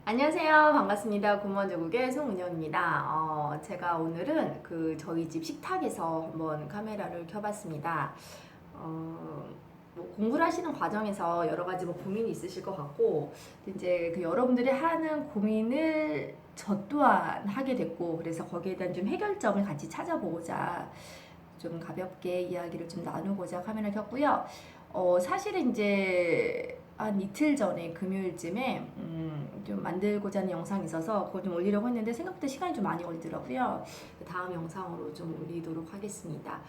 안녕하세요. 반갑습니다. 굿모닝국의 송은영입니다. 제가 오늘은 저희 집 식탁에서 한번 카메라를 켜봤습니다. 뭐 공부를 하시는 과정에서 여러 가지 뭐 고민이 있으실 것 같고, 이제 여러분들이 하는 고민을 저 또한 하게 됐고, 그래서 거기에 대한 좀 해결점을 같이 찾아보고자 좀 가볍게 이야기를 좀 나누고자 카메라 켰고요. 사실은 이제 한 이틀 전에 금요일쯤에 좀 만들고자 하는 영상이 있어서 그걸 좀 올리려고 했는데 생각보다 시간이 좀 많이 걸리더라고요. 다음 영상으로 좀 올리도록 하겠습니다.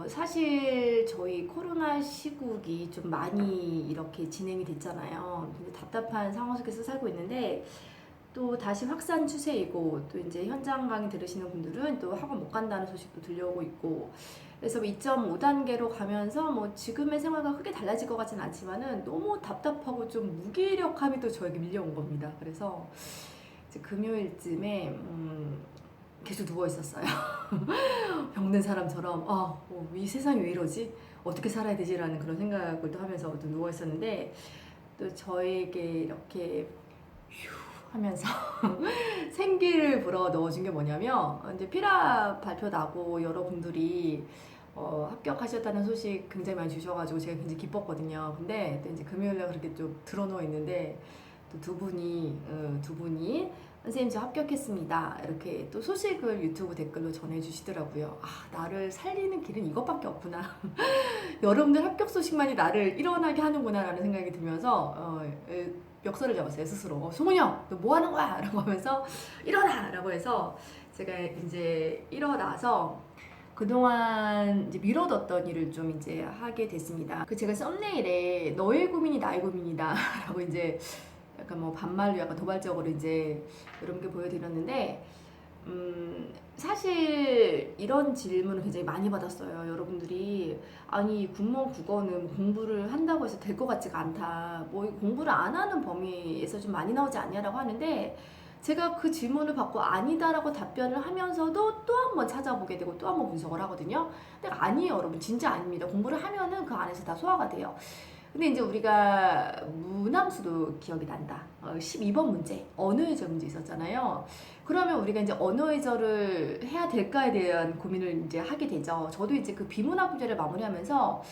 사실 저희 코로나 시국이 좀 많이 이렇게 진행이 됐잖아요. 근데 답답한 상황 속에서 살고 있는데 또 다시 확산 추세이고, 또 이제 현장 강의 들으시는 분들은 또 학원 못 간다는 소식도 들려오고 있고, 그래서 2.5단계로 가면서 뭐 지금의 생활과 크게 달라질 것 같진 않지만은 너무 답답하고 좀 무기력함이 또 저에게 밀려온 겁니다. 그래서 이제 금요일쯤에 계속 누워 있었어요. 병든 사람처럼 이 세상이 왜 이러지? 어떻게 살아야 되지라는 그런 생각을 또 하면서 또 누워 있었는데, 또 저에게 이렇게 휴 하면서 생기를 불어 넣어준 게 뭐냐면, 이제 피라 발표 나고 여러분들이 합격하셨다는 소식 굉장히 많이 주셔가지고 제가 굉장히 기뻤거든요. 근데 또 이제 금요일날 그렇게 좀 드러누워 있는데 또 두 분이 선생님 저 합격했습니다 이렇게 또 소식을 유튜브 댓글로 전해주시더라고요. 나를 살리는 길은 이것밖에 없구나. 여러분들 합격 소식만이 나를 일어나게 하는구나 라는 생각이 들면서 멱살을 잡았어요, 스스로. 송은영 너 뭐 하는 거야? 라고 하면서 일어나! 라고 해서 제가 이제 일어나서 그동안 이제 미뤄뒀던 일을 좀 이제 하게 됐습니다. 제가 썸네일에 너의 고민이 나의 고민이다 라고 이제 약간 뭐 반말로 약간 도발적으로 이제 여러분께 보여드렸는데, 사실 이런 질문을 굉장히 많이 받았어요. 여러분들이 아니 군무 국어는 공부를 한다고 해서 될 것 같지가 않다, 뭐 공부를 안 하는 범위에서 좀 많이 나오지 않냐라고 하는데, 제가 그 질문을 받고 아니다라고 답변을 하면서도 또 한 번 찾아보게 되고 또 한 번 분석을 하거든요. 근데 아니에요, 여러분. 진짜 아닙니다. 공부를 하면은 그 안에서 다 소화가 돼요. 근데 이제 우리가 문항수도 기억이 난다. 12번 문제, 언어의절 문제 있었잖아요. 그러면 우리가 이제 언어의절을 해야 될까에 대한 고민을 이제 하게 되죠. 저도 이제 그 비문학 문제를 마무리하면서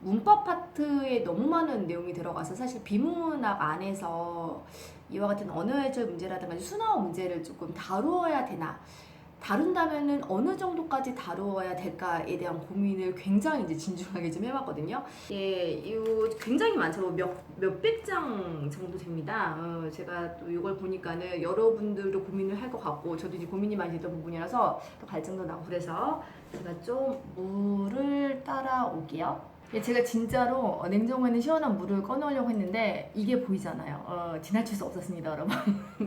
문법 파트에 너무 많은 내용이 들어가서 사실 비문학 안에서 이와 같은 언어의절 문제라든가 순화어 문제를 조금 다루어야 되나, 다룬다면은 어느 정도까지 다루어야 될까에 대한 고민을 굉장히 이제 진중하게 좀 해봤거든요. 예, 이거 굉장히 많죠. 몇백 장 정도 됩니다. 제가 또 이걸 보니까는 여러분들도 고민을 할 것 같고, 저도 이제 고민이 많이 됐던 부분이라서 또 갈증도 나고, 그래서 제가 좀 물을 따라올게요. 예, 제가 진짜로 냉장고에 있는 시원한 물을 꺼내려고 했는데 이게 보이잖아요. 지나칠 수 없었습니다, 여러분.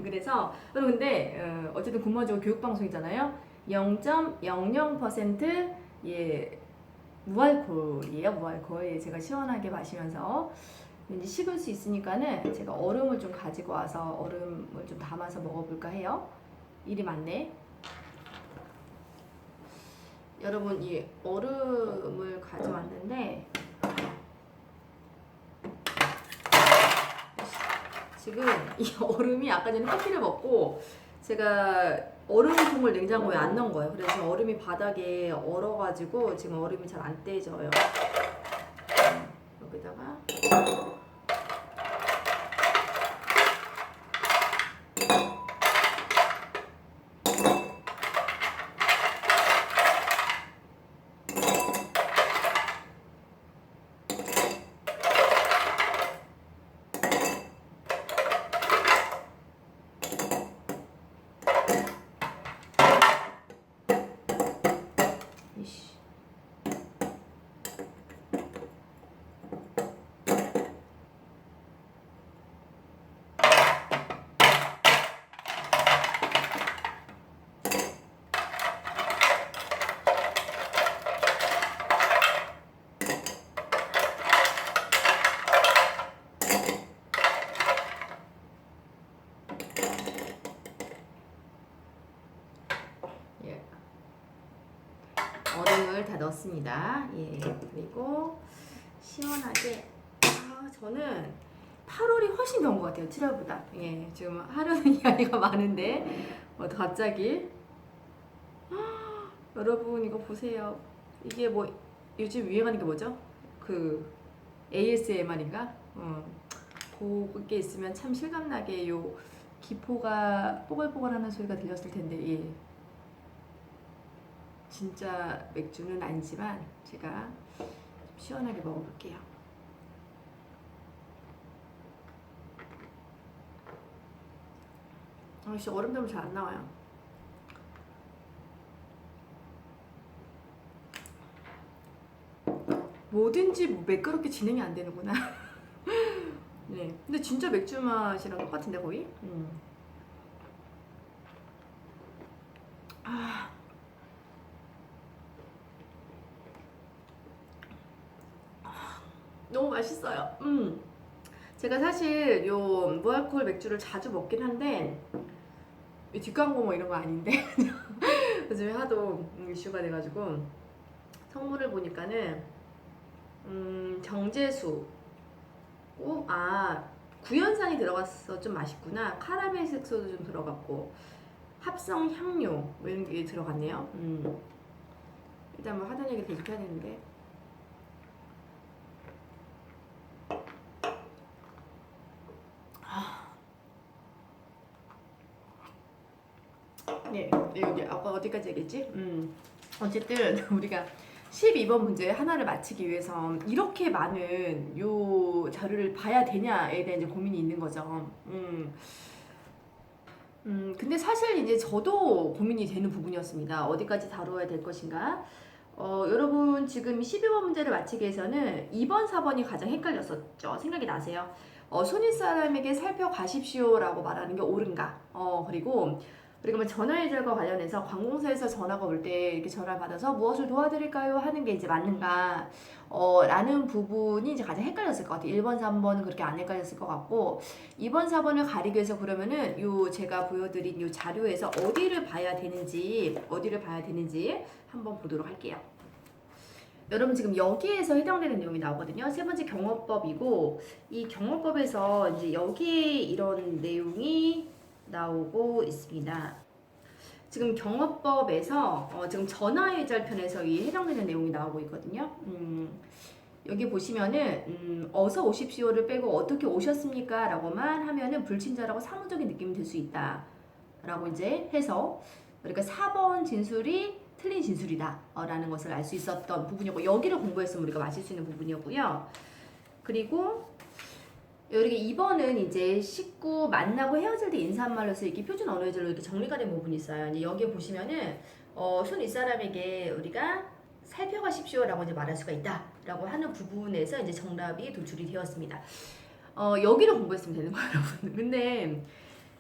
그래서 여러분, 근데 어쨌든 군무지구 교육방송이잖아요. 0.00% 예, 무알콜이에요. 무알콜. 제가 시원하게 마시면서 이제 식을 수 있으니까는 제가 얼음을 좀 가지고 와서 얼음을 좀 담아서 먹어볼까 해요. 일이 많네. 여러분, 이 얼음을 가져왔는데 지금 이 얼음이 아까 전에 커피를 먹고 제가 얼음통을 냉장고에 안 넣은 거예요. 그래서 얼음이 바닥에 얼어가지고 지금 얼음이 잘 안 떼져요. 여기다가 얼음을 다 넣었습니다. 예, 그리고 시원하게 저는 8월이 훨씬 더운 것 같아요. 7월보다. 예, 지금 하려는 이야기가 많은데 갑자기 여러분 이거 보세요. 이게 뭐 요즘 유행하는 게 뭐죠? 그 ASMR인가? 그게 있으면 참 실감나게 요 기포가 뽀글뽀글하는 소리가 들렸을 텐데 예. 진짜 맥주는 아니지만 제가 좀 시원하게 먹어볼게요. 역시 얼음 때문에 잘 안 나와요. 뭐든지 매끄럽게 진행이 안 되는구나. 네. 근데 진짜 맥주 맛이랑 똑같은데 거의? 아. 너무 맛있어요. 제가 사실 요 무알콜 맥주를 자주 먹긴 한데 뒷광고 뭐 이런 거 아닌데 요즘에 하도 이슈가 돼가지고 성물을 보니까는 정제수 구연산이 들어가서 좀 맛있구나. 카라멜 색소도 좀 들어갔고 합성 향료 뭐 이런 게 들어갔네요. 일단 뭐 하던 얘기 계속 해야 되는데 네, 여기 아까 어디까지 얘기했지? 어쨌든 우리가 12번 문제 하나를 맞히기 위해서 이렇게 많은 요 자료를 봐야 되냐에 대한 이제 고민이 있는 거죠. 근데 사실 이제 저도 고민이 되는 부분이었습니다. 어디까지 다루어야 될 것인가? 여러분 지금 12번 문제를 맞히기 위해서는 2번, 4번이 가장 헷갈렸었죠. 생각이 나세요? 손윗 사람에게 살펴가십시오라고 말하는 게 옳은가? 그리고 뭐 전화 예절과 관련해서 관공서에서 전화가 올 때 이렇게 전화를 받아서 무엇을 도와드릴까요? 하는 게 이제 맞는가? 라는 부분이 이제 가장 헷갈렸을 것 같아요. 1번, 3번은 그렇게 안 헷갈렸을 것 같고 2번, 4번을 가리기 위해서 그러면은 요 제가 보여드린 요 자료에서 어디를 봐야 되는지 한번 보도록 할게요. 여러분 지금 여기에서 해당되는 내용이 나오거든요. 세 번째 경어법이고 이 경어법에서 이제 여기에 이런 내용이 나오고 있습니다. 지금 경어법에서 지금 전화예절 편에서 이 해당되는 내용이 나오고 있거든요. 여기 보시면은 어서 오십시오를 빼고 어떻게 오셨습니까? 라고만 하면은 불친절하고 사무적인 느낌이 들 수 있다. 라고 이제 해서 그러니까 4번 진술이 틀린 진술이다. 라는 것을 알 수 있었던 부분이고 여기를 공부했으면 우리가 맞힐 수 있는 부분이었고요. 그리고 여기 2번은 이제 식구 만나고 헤어질 때 인사한 말로서 이렇게 표준 언어 예절로 이렇게 정리가 된 부분이 있어요. 이제 여기에 보시면은 손 윗사람에게 우리가 살펴가십시오라고 이제 말할 수가 있다라고 하는 부분에서 이제 정답이 도출이 되었습니다. 여기를 공부했으면 되는 거예요, 여러분. 근데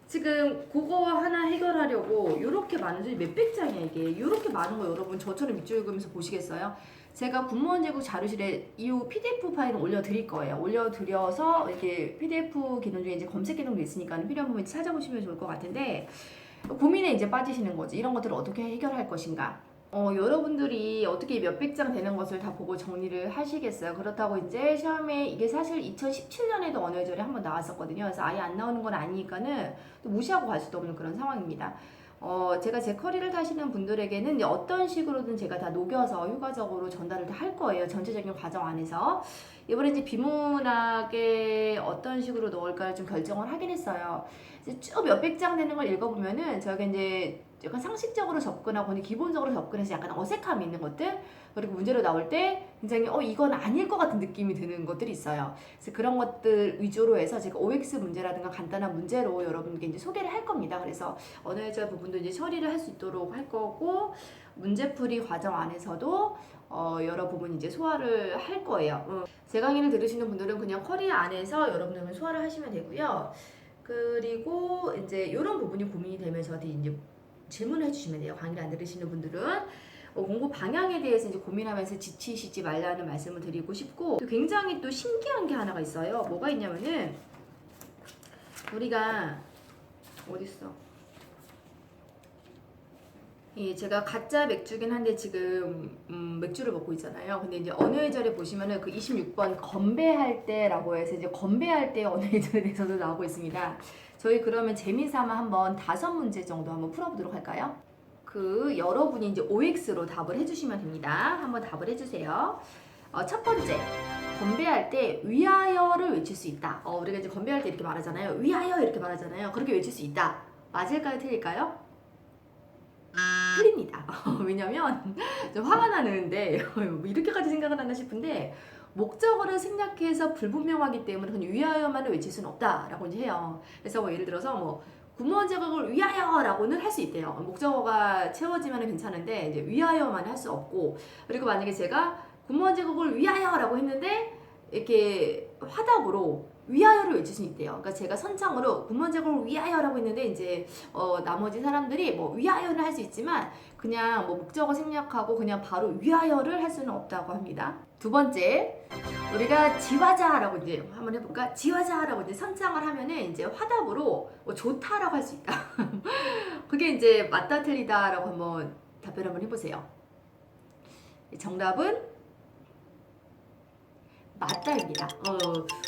지금 그거 하나 해결하려고 이렇게 많은 줄 몇백 장이야 이게. 이렇게 많은 거 여러분 저처럼 밑줄 읽으면서 보시겠어요? 제가 공무원 제국 자료실에 이 PDF 파일을 올려드릴 거예요. 올려드려서 이렇게 PDF 기능 중에 이제 검색 기능도 있으니까 필요한 부분 찾아보시면 좋을 것 같은데 고민에 이제 빠지시는 거지. 이런 것들을 어떻게 해결할 것인가. 여러분들이 어떻게 몇백 장 되는 것을 다 보고 정리를 하시겠어요. 그렇다고 이제 시험에 이게 사실 2017년에도 언어 예절이 한번 나왔었거든요. 그래서 아예 안 나오는 건 아니니까는 또 무시하고 갈 수도 없는 그런 상황입니다. 제가 제 커리를 타시는 분들에게는 어떤 식으로든 제가 다 녹여서 효과적으로 전달을 다 할 거예요. 전체적인 과정 안에서. 이번에 이제 비문학에 어떤 식으로 넣을까를 좀 결정을 하긴 했어요. 쭉 몇백 장 되는 걸 읽어보면은 저희가 이제 약간 상식적으로 접근하고 기본적으로 접근해서 약간 어색함이 있는 것들 그리고 문제로 나올 때 굉장히 이건 아닐 것 같은 느낌이 드는 것들이 있어요. 그래서 그런 것들 위주로 해서 제가 OX 문제라든가 간단한 문제로 여러분께 이제 소개를 할 겁니다. 그래서 언어 예절 부분도 이제 처리를 할 수 있도록 할 거고 문제풀이 과정 안에서도 여러 부분 이제 소화를 할 거예요. 제 강의를 들으시는 분들은 그냥 커리 안에서 여러분들은 소화를 하시면 되고요. 그리고 이제 이런 부분이 고민이 되면 저한테 이제 질문을 해주시면 돼요. 강의를 안 들으시는 분들은 공부 방향에 대해서 이제 고민하면서 지치시지 말라는 말씀을 드리고 싶고 또 굉장히 또 신기한 게 하나가 있어요. 뭐가 있냐면은 우리가 어딨어? 예, 제가 가짜 맥주긴 한데 지금 맥주를 먹고 있잖아요. 근데 이제 어느 예절에 보시면은 그 26번 건배할 때라고 해서 이제 건배할 때 어느 예절에 대해서도 나오고 있습니다. 저희 그러면 재미삼아 한번 5문제 정도 한번 풀어보도록 할까요? 그 여러분이 이제 OX로 답을 해주시면 됩니다. 한번 답을 해주세요. 첫 번째, 건배할 때 위하여를 외칠 수 있다. 우리가 이제 건배할 때 이렇게 말하잖아요. 위하여 이렇게 말하잖아요. 그렇게 외칠 수 있다. 맞을까요? 틀릴까요? 틀립니다. 왜냐면 좀 화가 나는데 뭐 이렇게까지 생각을 하나 싶은데 목적어를 생략해서 불분명하기 때문에 그냥 위하여만을 외칠 수는 없다라고 이제 해요. 그래서 뭐 예를 들어서 뭐 구문 제각을 위하여라고는 할 수 있대요. 목적어가 채워지면 괜찮은데 이제 위하여만 할 수 없고, 그리고 만약에 제가 구문 제각을 위하여라고 했는데 이렇게 화답으로 위하여를 외칠 수 있대요. 그러니까 제가 선창으로 구문 제각을 위하여라고 했는데 이제 나머지 사람들이 뭐 위하여를 할 수 있지만 그냥 뭐 목적어 생략하고 그냥 바로 위하여를 할 수는 없다고 합니다. 두 번째, 우리가 지화자라고 이제 한번 해볼까? 지화자라고 이제 선창을 하면은 이제 화답으로 뭐 좋다라고 할 수 있다. 그게 이제 맞다 틀리다라고 한번 답변 한번 해보세요. 정답은 맞다입니다.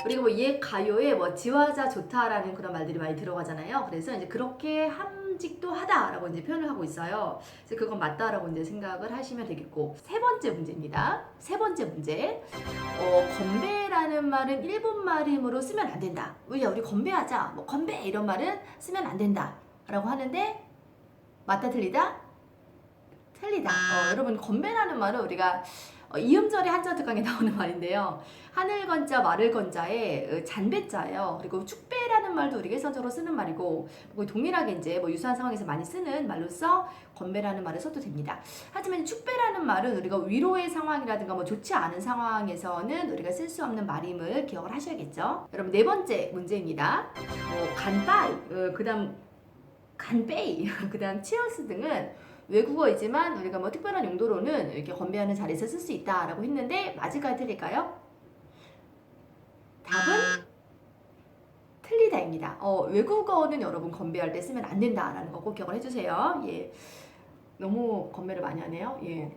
우리가 뭐 옛 가요에 뭐 지화자 좋다라는 그런 말들이 많이 들어가잖아요. 그래서 이제 그렇게 함직도 하다라고 이제 표현을 하고 있어요. 그래서 그건 맞다라고 이제 생각을 하시면 되겠고, 세 번째 문제입니다. 세 번째 문제. 건배라는 말은 일본 말임으로 쓰면 안 된다. 우리 건배하자. 뭐 건배 이런 말은 쓰면 안 된다라고 하는데 맞다 틀리다? 틀리다. 여러분 건배라는 말은 우리가 이음절의 한자 특강에 나오는 말인데요. 하늘 건자 말을 건자에 잔배자예요. 그리고 축배라는 말도 우리가 일상적으로 쓰는 말이고 동일하게 이제 뭐 유사한 상황에서 많이 쓰는 말로서 건배라는 말을 써도 됩니다. 하지만 축배라는 말은 우리가 위로의 상황이라든가 뭐 좋지 않은 상황에서는 우리가 쓸 수 없는 말임을 기억을 하셔야겠죠. 여러분 네 번째 문제입니다. 간빠이, 그다음 간베이, 그다음 치어스 등은 외국어이지만 우리가 뭐 특별한 용도로는 이렇게 건배하는 자리에서 쓸 수 있다라고 했는데 맞을까요? 틀릴까요? 답은 틀리다입니다. 외국어는 여러분 건배할 때 쓰면 안 된다라는 거 꼭 기억을 해주세요. 예, 너무 건배를 많이 하네요. 예.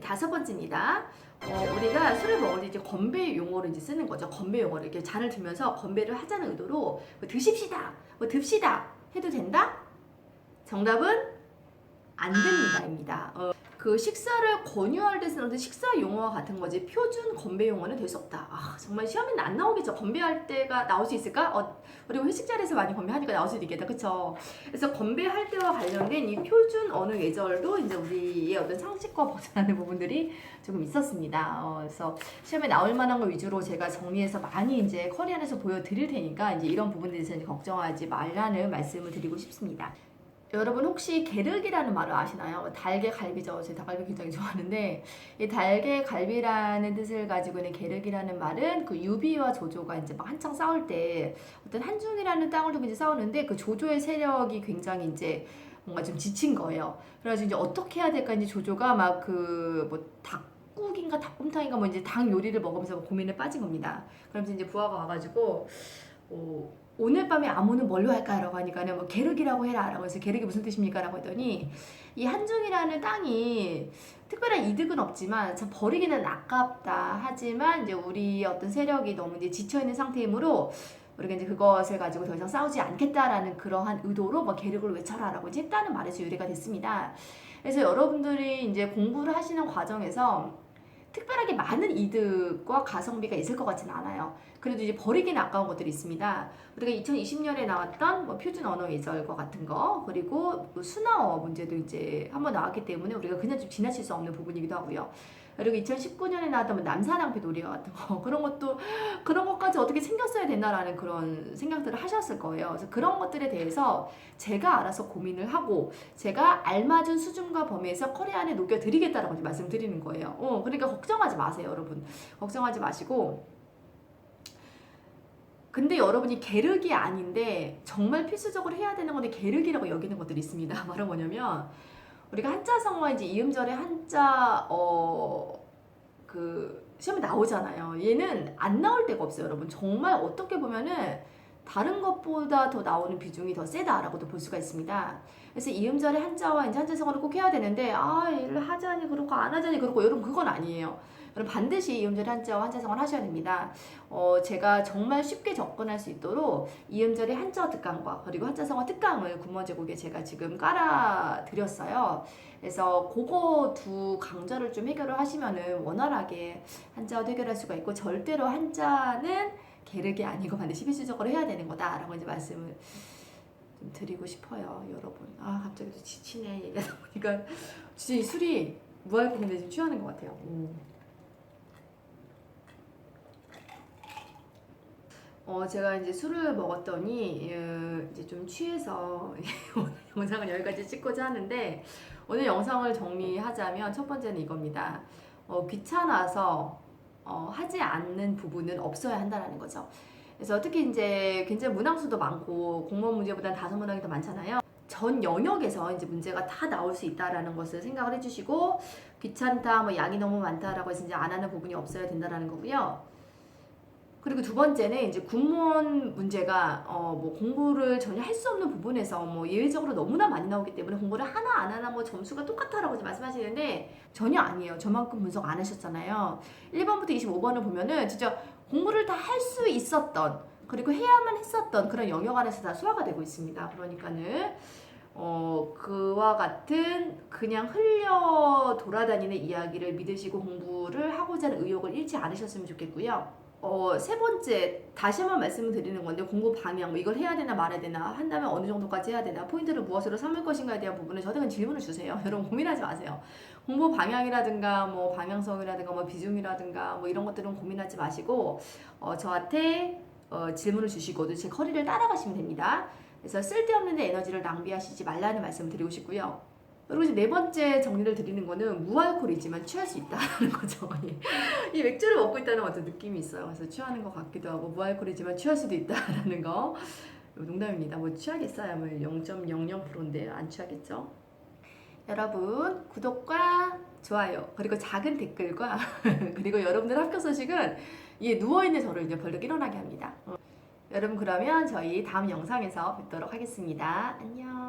다섯 번째입니다. 우리가 술을 먹을 때 이제 건배 용어를 이제 쓰는 거죠. 건배 용어를 이렇게 잔을 들면서 건배를 하자는 의도로 뭐 드십시다, 뭐 듭시다 해도 된다? 정답은 안 됩니다입니다. 그 식사를 권유할 때 쓰는 식사 용어와 같은 거지 표준 건배 용어는 될 수 없다. 정말 시험에는 안 나오겠죠. 건배할 때가 나올 수 있을까? 그리고 회식 자리에서 많이 건배하니까 나올 수도 있겠다. 그쵸? 그래서 건배할 때와 관련된 이 표준 언어 예절도 이제 우리의 어떤 상식과 벗어나는 부분들이 조금 있었습니다. 그래서 시험에 나올 만한 거 위주로 제가 정리해서 많이 이제 커리안에서 보여드릴 테니까 이제 이런 부분들에 대해서 걱정하지 말라는 말씀을 드리고 싶습니다. 여러분 혹시 게르기라는 말을 아시나요? 달게 갈비죠. 제가 닭갈비 굉장히 좋아하는데 이 달게 갈비라는 뜻을 가지고 있는 게르기라는 말은 그 유비와 조조가 이제 막 한창 싸울 때 어떤 한중이라는 땅을 두고 이제 싸우는데 그 조조의 세력이 굉장히 이제 뭔가 좀 지친 거예요. 그래가지고 이제 어떻게 해야 될까 이제 조조가 막 그 뭐 닭국인가 닭곰탕인가 뭐 이제 닭 요리를 먹으면서 고민에 빠진 겁니다. 그러면서 이제 부하가 와가지고 오늘 밤에 아무는 뭘로 할까? 라고 하니까는 뭐 게르기라고 해라 라고 해서 게르기 무슨 뜻입니까? 라고 했더니 이 한중이라는 땅이 특별한 이득은 없지만 참 버리기는 아깝다. 하지만 이제 우리 어떤 세력이 너무 이제 지쳐있는 상태이므로 우리가 이제 그것을 가지고 더 이상 싸우지 않겠다라는 그러한 의도로 뭐 게르기를 외쳐라 라고 이제 했다는 말에서 유래가 됐습니다. 그래서 여러분들이 이제 공부를 하시는 과정에서 특별하게 많은 이득과 가성비가 있을 것 같지는 않아요. 그래도 이제 버리기는 아까운 것들이 있습니다. 우리가 2020년에 나왔던 뭐 표준 언어 예절과 같은 거, 그리고 순화어 문제도 이제 한번 나왔기 때문에 우리가 그냥 좀 지나칠 수 없는 부분이기도 하고요. 그리고 2019년에 나왔던 뭐 남사낭비 놀이와 같은 거, 그런 것까지 어떻게 챙겼어야 된다라는 그런 생각들을 하셨을 거예요. 그래서 그런 것들에 대해서 제가 알아서 고민을 하고 제가 알맞은 수준과 범위에서 커리안에 녹여드리겠다라고 말씀드리는 거예요. 그러니까 걱정하지 마세요, 여러분. 걱정하지 마시고. 근데 여러분이 게르기 아닌데 정말 필수적으로 해야 되는 건데 게르기라고 여기는 것들이 있습니다. 말은 뭐냐면 우리가 한자성어 이제 이음절의 한자 그 시험에 나오잖아요. 얘는 안 나올 데가 없어요, 여러분. 정말 어떻게 보면은 다른 것보다 더 나오는 비중이 더 세다라고도 볼 수가 있습니다. 그래서 이음절의 한자와 이제 한자성어를 꼭 해야 되는데 얘를 하자니 그렇고 안 하자니 그렇고 여러분 그건 아니에요. 여러분 반드시 이음절의 한자와 한자성어를 하셔야 됩니다. 제가 정말 쉽게 접근할 수 있도록 이음절의 한자어 특강과 그리고 한자성어 특강을 구몬제국에 제가 지금 깔아 드렸어요. 그래서 그거 두 강좌를 좀 해결을 하시면은 원활하게 한자어도 해결할 수가 있고 절대로 한자는 게르게 아니고 반드시 필수적으로 해야 되는 거다라고 이제 말씀을 좀 드리고 싶어요, 여러분. 갑자기 또 지치네 얘기하다 보니까 진짜 이 술이 무알콜인데 지금 취하는 것 같아요. 제가 이제 술을 먹었더니 이제 좀 취해서 오늘 영상을 여기까지 찍고자 하는데 오늘 영상을 정리하자면 첫 번째는 이겁니다. 귀찮아서 하지 않는 부분은 없어야 한다는 거죠. 그래서 특히 이제 굉장히 문항수도 많고 공무원 문제보다는 다섯 문항이 더 많잖아요. 전 영역에서 이제 문제가 다 나올 수 있다라는 것을 생각을 해주시고 귀찮다, 뭐 양이 너무 많다라고 해서 이제 안 하는 부분이 없어야 된다라는 거고요. 그리고 두 번째는 이제 군무원 문제가 뭐 공부를 전혀 할 수 없는 부분에서 뭐 예외적으로 너무나 많이 나오기 때문에 공부를 하나 안 하나 뭐 점수가 똑같다라고 이제 말씀하시는데 전혀 아니에요. 저만큼 분석 안 하셨잖아요. 1번부터 25번을 보면은 진짜 공부를 다 할 수 있었던 그리고 해야만 했었던 그런 영역 안에서 다 소화가 되고 있습니다. 그러니까는 그와 같은 그냥 흘려 돌아다니는 이야기를 믿으시고 공부를 하고자 하는 의욕을 잃지 않으셨으면 좋겠고요. 세 번째, 다시 한번 말씀을 드리는 건데, 공부 방향, 뭐 이걸 해야 되나 말아야 되나, 한다면 어느 정도까지 해야 되나, 포인트를 무엇으로 삼을 것인가에 대한 부분을 저한테 질문을 주세요. 여러분 고민하지 마세요. 공부 방향이라든가, 뭐 방향성이라든가, 뭐 비중이라든가, 뭐 이런 것들은 고민하지 마시고, 저한테 질문을 주시고, 제 커리를 따라가시면 됩니다. 그래서 쓸데없는 데 에너지를 낭비하시지 말라는 말씀을 드리고 싶고요. 그리고 이제 네 번째 정리를 드리는 거는 무알콜이지만 취할 수 있다는 거죠. 이 맥주를 먹고 있다는 어떤 느낌이 있어요. 그래서 취하는 것 같기도 하고 무알콜이지만 취할 수도 있다라는 거. 농담입니다. 뭐 취하겠어요. 뭐 0.00%인데 안 취하겠죠. 여러분 구독과 좋아요 그리고 작은 댓글과 그리고 여러분들 학교 소식은 누워있는 저를 이제 벌떡 일어나게 합니다. 여러분 그러면 저희 다음 영상에서 뵙도록 하겠습니다. 안녕.